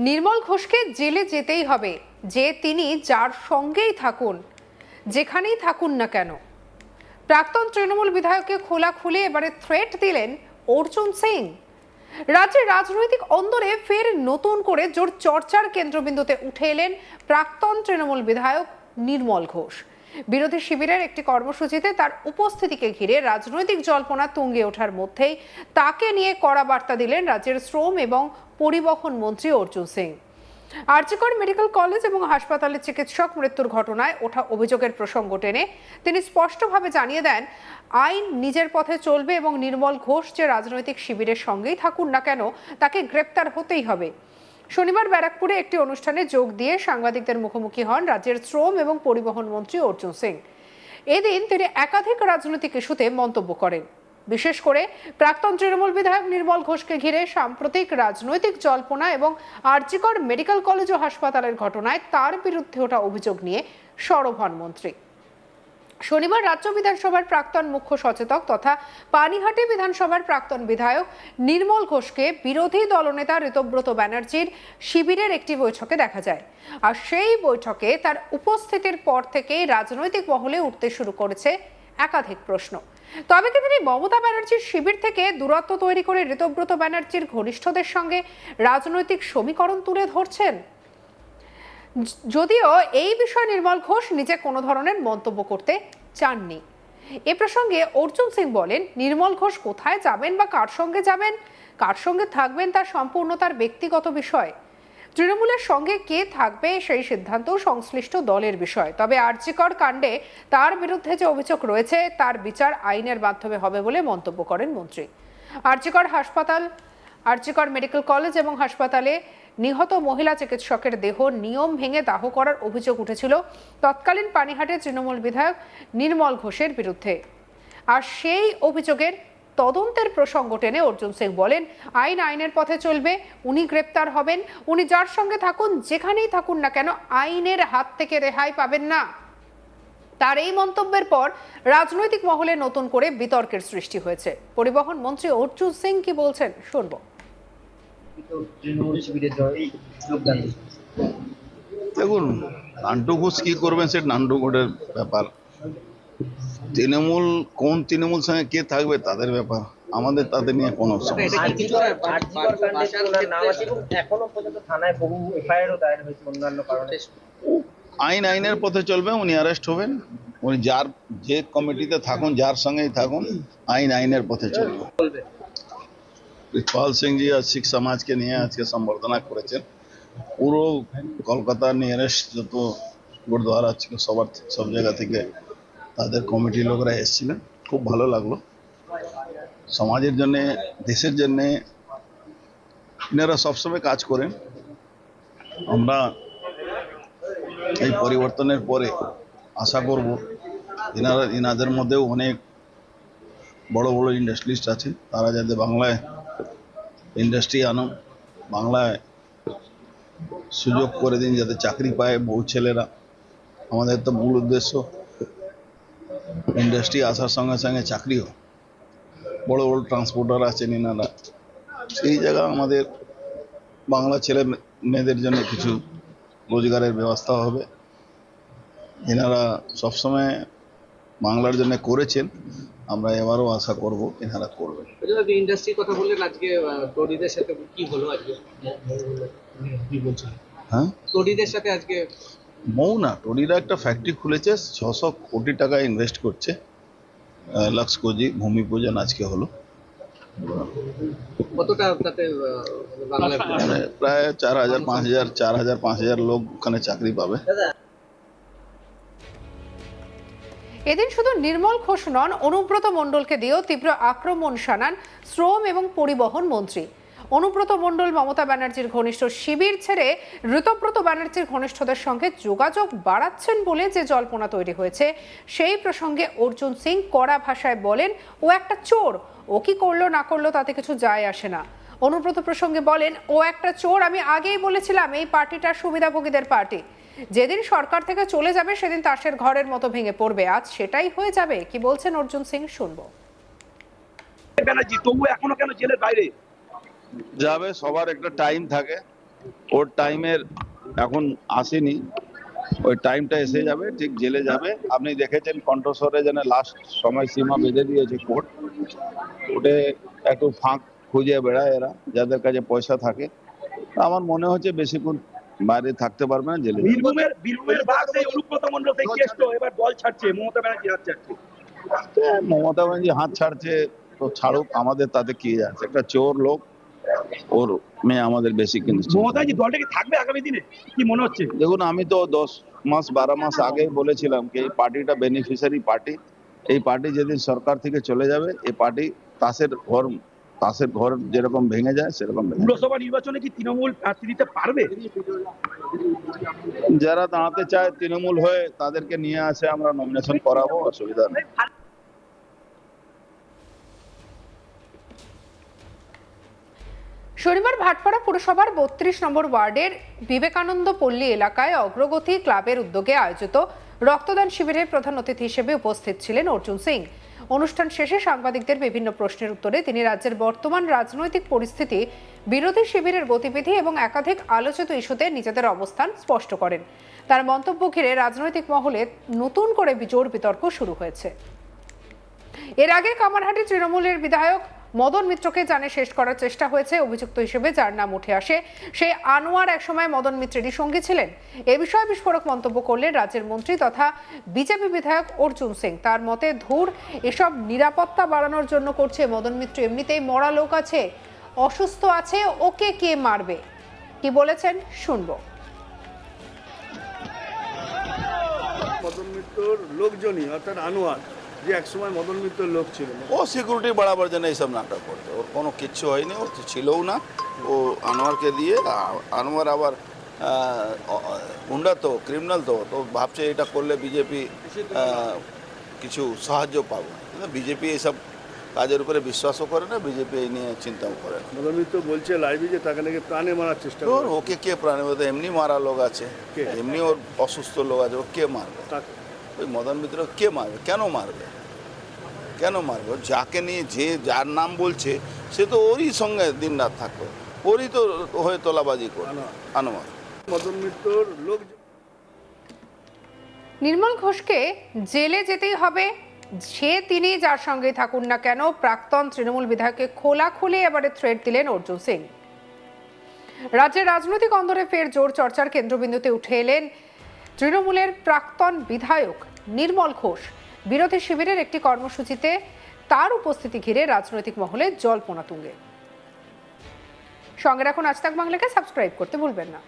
নির্মল ঘোষকে জেলে যেতেই হবে, যে তিনি যার সঙ্গেই থাকুন, যেখানেই থাকুন না কেন। প্রাক্তন তৃণমূল বিধায়ককে খোলাখুলি এবারে থ্রেট দিলেন অর্জুন সিং। রাজ্যের রাজনৈতিক অন্দরে ফের নতুন করে জোর চর্চার কেন্দ্রবিন্দুতে উঠে এলেন প্রাক্তন তৃণমূল বিধায়ক নির্মল ঘোষ। বিরোধী শিবিরের একটি কর্মসূচিতে তার উপস্থিতিকে ঘিরে রাজনৈতিক জল্পনা তুঙ্গে ওঠার মধ্যেই তাকে নিয়ে কড়া বার্তা দিলেন রাজ্যের শ্রম এবং পরিবহন মন্ত্রী অর্জুন সিং। আরজিকর মেডিকেল কলেজ এবং হাসপাতালে চিকিৎসক মৃত্যুর ঘটনায় ওঠা অভিযোগের প্রসঙ্গ টেনে তিনি স্পষ্টভাবে জানিয়ে দেন, আইন নিজের পথে চলবে এবং নির্মল ঘোষ যে রাজনৈতিক শিবিরের সঙ্গেই থাকুন না কেন তাকে গ্রেপ্তার হতেই হবে। শনিবার ব্যারাকপুরে একটি অনুষ্ঠানে যোগ দিয়ে সাংবাদিকদের মুখোমুখি হন রাজ্যের শ্রম এবং পরিবহন মন্ত্রী অর্জুন সিং। এদিন তিনি একাধিক রাজনৈতিক ইস্যুতে মন্তব্য করেন। বিশেষ করে প্রাক্তন তৃণমূল বিধায়ক নির্মল ঘোষকে ঘিরে সাম্প্রতিক রাজনৈতিক জল্পনা এবং আরজিকর মেডিকেল কলেজ ও হাসপাতালের ঘটনায় তার বিরুদ্ধে ওঠা অভিযোগ নিয়ে সরব হন মন্ত্রী। শনিবার রাজ্য বিধানসভার প্রাক্তন মুখ্য সচেতক তথা পানিহাটি বিধানসভার প্রাক্তন বিধায়ক নির্মল ঘোষকে বিরোধী দলনেতা ঋতব্রত ব্যানার্জির শিবিরের একটি বৈঠকে দেখা যায়। আর সেই বৈঠকে তার উপস্থিতির পর থেকেই রাজনৈতিক মহলে উঠতে শুরু করেছে একাধিক প্রশ্ন। তবে কি তিনি মমতা ব্যানার্জির শিবির থেকে দূরত্ব তৈরি করে ঋতব্রত ব্যানার্জির ঘনিষ্ঠদের সঙ্গে রাজনৈতিক সমীকরণ তুলে ধরছেন? যদিও এই বিষয়ে নির্মল ঘোষ নিজে কোনো ধরনের মন্তব্য করতে চাননি। এ প্রসঙ্গে অর্জুন সিং বলেন, নির্মল ঘোষ কোথায় যাবেন বা কার সঙ্গে যাবেন, কার সঙ্গে থাকবেন তার সম্পূর্ণ তার ব্যক্তিগত বিষয়। তৃণমূলের সঙ্গে কে থাকবে সেই সিদ্ধান্ত সংশ্লিষ্ট দলের বিষয়। তবে আরজিকর কাণ্ডে তার বিরুদ্ধে যে অভিযোগ রয়েছে তার বিচার আইনের মাধ্যমে হবে বলে মন্তব্য করেন মন্ত্রী। আরজিকর মেডিকেল কলেজ এবং হাসপাতালে নিহত মহিলা চিকিৎসকের দেহ নিয়ম ভেঙে দাহ করার অভিযোগ উঠেছিল তৎকালীন পানিহাটের তৃণমূল বিধায়ক নির্মল ঘোষের বিরুদ্ধে। আর সেই অভিযোগের তদন্তের প্রসঙ্গ টেনে অর্জুন সিং বলেন, আইন আইনের পথে চলবে, উনি গ্রেপ্তার হবেন, উনি যার সঙ্গে থাকুন, যেখানেই থাকুন না কেন, আইনের হাত থেকে রেহাই পাবেন না। তার এই মন্তব্যের পর রাজনৈতিক মহলে নতুন করে বিতর্কের সৃষ্টি হয়েছে। পরিবহন মন্ত্রী অর্জুন সিং কি বলছেন শুনবো। দেখুন, নান্টু ঘোষ কি করবেন সেটা নান্টু ঘোষের ব্যাপার। তৃণমূল কোন তৃণমূল সঙ্গে কে থাকবে তাদের ব্যাপার, আমাদের তাদের নিয়ে কোনো সমস্যা। আইন আইনের পথে চলবে, উনি অ্যারেস্ট হবেন, উনি যার যে কমিটিতে থাকুন, যার সঙ্গেই থাকুন, আইন আইনের পথে চলবে। প্রিতপাল সিং জি আজ শিখ সমাজকে নিয়ে আজকে সম্বর্ধনা করেছেন। পুরো কলকাতার নিয়ারেস্ট যত গুরুদ্বারা ছিল সব জায়গা থেকে তাদের কমিটির লোকরা এসেছিলেন, খুব ভালো লাগলো। সমাজের জন্যে, দেশের জন্যে এনারা সবসময় কাজ করেন। আমরা এই পরিবর্তনের পরে আশা করব এনাদের মধ্যেও অনেক বড় বড় ইন্ডাস্ট্রিস্ট আছে, তারা যাতে বাংলায় ইন্ডাস্ট্রি আনুন, বাংলায় সুযোগ করে দিন যাতে চাকরি পায় বহু ছেলেরা। আমাদের তো মূল উদ্দেশ্য ইন্ডাস্ট্রি আসার সঙ্গে সঙ্গে চাকরিও। বড় বড় ট্রান্সপোর্টার আছেন এনারা, সেই জায়গা আমাদের বাংলা ছেলে মেয়েদের জন্য কিছু রোজগারের ব্যবস্থা হবে। এনারা সবসময় বাংলার জন্য করেছেন, আমরা এবারও আশা করব এনারা করবেন। ইন্ডাস্ট্রির কথা বললেন, আজকে টরিদের সাথে কি হলো? আজকে কি বলছেন? হ্যাঁ, টরিদের সাথে আজকে মৌ না, টরিরা একটা ফ্যাক্টরি খুলেছে, 600 কোটি টাকা ইনভেস্ট করছে। লক্সকোজি ভূমি পূজন আজকে হলো। কতটা তাতে বাংলায় প্রায় 4,000-5,000 লোক ওখানে চাকরি পাবে। এদিন শুধু নির্মল ঘোষ নন, অনুব্রত মণ্ডলকে দিয়েও তীব্র আক্রমণ শানান শ্রম এবং পরিবহন মন্ত্রী। অনুব্রত মণ্ডল মমতা ব্যানার্জির ঘনিষ্ঠ শিবির ছেড়ে ঋতব্রত ব্যানার্জির ঘনিষ্ঠদের সঙ্গে যোগাযোগ বাড়াচ্ছেন বলে যে জল্পনা তৈরি হয়েছে, সেই প্রসঙ্গে অর্জুন সিং কড়া ভাষায় বলেন, ও একটা চোর, ও কি করলো না করলো তাতে কিছু যায় আসে না। অনুব্রত প্রসঙ্গে বলেন, ও একটা চোর, আমি আগেই বলেছিলাম এই পার্টিটা সুবিধাভোগীদের পার্টি। যেদিন সরকার থেকে চলে যাবে সেদিন তাসের ঘরের মতো ভেঙে পড়বে, আজ সেটাই হয়ে যাবে। কি বলছেন অর্জুন সিং শুনবো। ব্যানার্জি তবু এখনো কেন জেলের বাইরে যাবে, সবার একটা টাইম থাকে, ওর টাইমের এখন আসেনি, ওই টাইমটা এসে যাবে, ঠিক জেলে যাবে। আপনি দেখেছেন কণ্ঠস্বরে যেন লাস্ট সময়সীমা বেঁধে দিয়েছে কোর্ট, ওটে একটু ফাঁক খুঁজে বেড়ায় এরা, যাদের কাছে পয়সা থাকে। আমার মনে হচ্ছে বেশিক্ষণ বাইরে থাকতে পারবে না, জেলে যাবে। বীরভূমের বাঘ সেই অনুব্রত মণ্ডল সেই কেষ্ট এবার দল ছাড়ছে, মমতা ব্যানার্জি হাত ছাড়ছে। মমতা ব্যানার্জি হাত ছাড়ছে তো ছাড়ুক, আমাদের তাতে কি আছে? একটা চোর লোক, ওর মেয়ে আমাদের বেশি কিনছে। মমতাজি দলটা কি থাকবে আগামী দিনে, কি মনে হচ্ছে? দেখুন, আমি তো 10 মাস 12 মাস আগে বলেছিলাম কি এই পার্টিটা বেনিফিশিয়ারি পার্টি। এই পার্টি যেদিন সরকার থেকে চলে যাবে, এই পার্টি তাসের ঘর যেরকম ভেঙে যায় সেরকম ভেঙে যাবে। পুরসভা নির্বাচনে কি তৃণমূল প্রার্থী দিতে পারবে? যারা দাঁড়াতে চায় তৃণমূল হয়ে তাদেরকে নিয়ে আসে, আমরা নমিনেশন করাবো, অসুবিধা নেই। শনিবার ভাটপাড়া পুরসভার 32 নম্বর ওয়ার্ডের বিবেকানন্দ পল্লী এলাকায় অগ্রগতি ক্লাবের উদ্যোগে আয়োজিত রক্তদান শিবিরের প্রধান অতিথি হিসেবে উপস্থিত ছিলেন অর্জুন সিং। অনুষ্ঠান শেষে সাংবাদিকদের বিভিন্ন প্রশ্নের উত্তরে তিনি রাজ্যের বর্তমান রাজনৈতিক পরিস্থিতি, বিরোধী শিবিরের গতিবিধি এবং একাধিক আলোচিত ইস্যুতে নিজেদের অবস্থান স্পষ্ট করেন। তার মন্তব্য ঘিরে রাজনৈতিক মহলে নতুন করে জোর বিতর্ক শুরু হয়েছে। এর আগে কামারহাটি তৃণমূলের বিধায়ক মদন মিত্রকে জানে শেষ করার চেষ্টা হয়েছে অভিযুক্ত হিসেবে যার নাম উঠে আসে, সেই আনোয়ার একসময় মদন মিত্রেরই সঙ্গী ছিলেন। এ বিষয়ে বিস্ফোরক মন্তব্য করলেন রাজ্যের মন্ত্রী তথা বিজেপি বিধায়ক অর্জুন সিং। তার মতে ধুর, এসব নিরাপত্তা বাড়ানোর জন্য করছে। মদন মিত্র এমনিতেই মরা লোক আছে, অসুস্থ আছে, ওকে কে মারবে? কি বলেছেন শুনবো। মদন মিত্রর লোকজনই অর্থাৎ আনোয়ার, যে একসময় মদন মিত্রের লোক ছিল, ও সিকিউরিটি বাড়াবার জন্য এইসব নাটক করতো। ওর কোনো কিচ্ছু হয়নি, ও তো ছিলও না। ও আনোয়ারকে দিয়ে, আনোয়ার আবার গুন্ডা তো, ক্রিমিনাল তো, তো ভাবছে এটা করলে বিজেপি কিছু সাহায্য পাবো। কিন্তু বিজেপি এইসব কাজের উপরে বিশ্বাসও করে না, বিজেপি এই নিয়ে চিন্তাও করে না। মদন মিত্র বলছে লাইভে যে তাকে নাকি প্রাণে মারার চেষ্টা তো করে। ওকে কে প্রাণে বলতে, এমনি মারা লোক আছে, কে? এমনি ওর অসুস্থ লোক আছে, ও কে মারবে? তাকে ওই মদন মিত্র কে মারবে? কেন মারবে? কেন মারবে? যাকে নিয়ে যে যার নাম বলছে সে তো ওরই সঙ্গে দিন রাত থাকবে, ওরই তো হয়ে তোলাবাজি করবে। আনোয়ার মদন মিত্রর লোক। নির্মল ঘোষকে জেলে যেতেই হবে, সে তিনি যার সঙ্গে থাকুন না কেন। প্রাক্তন তৃণমূল বিধায়ককে খোলাখুলি এবারে থ্রেট দিলেন অর্জুন সিং। রাজ্যের রাজনৈতিক অন্দরে ফের জোর চর্চার কেন্দ্রবিন্দুতে উঠে এলেন তৃণমূলের প্রাক্তন বিধায়ক নির্মল ঘোষ। বিরোধী শিবিরের একটি কর্মসূচিতে তার উপস্থিতি ঘিরে রাজনৈতিক মহলে জল্পনা তুঙ্গে। সঙ্গে রাখুন আজ তাক বাংলাকে, সাবস্ক্রাইব করতে ভুলবেন না।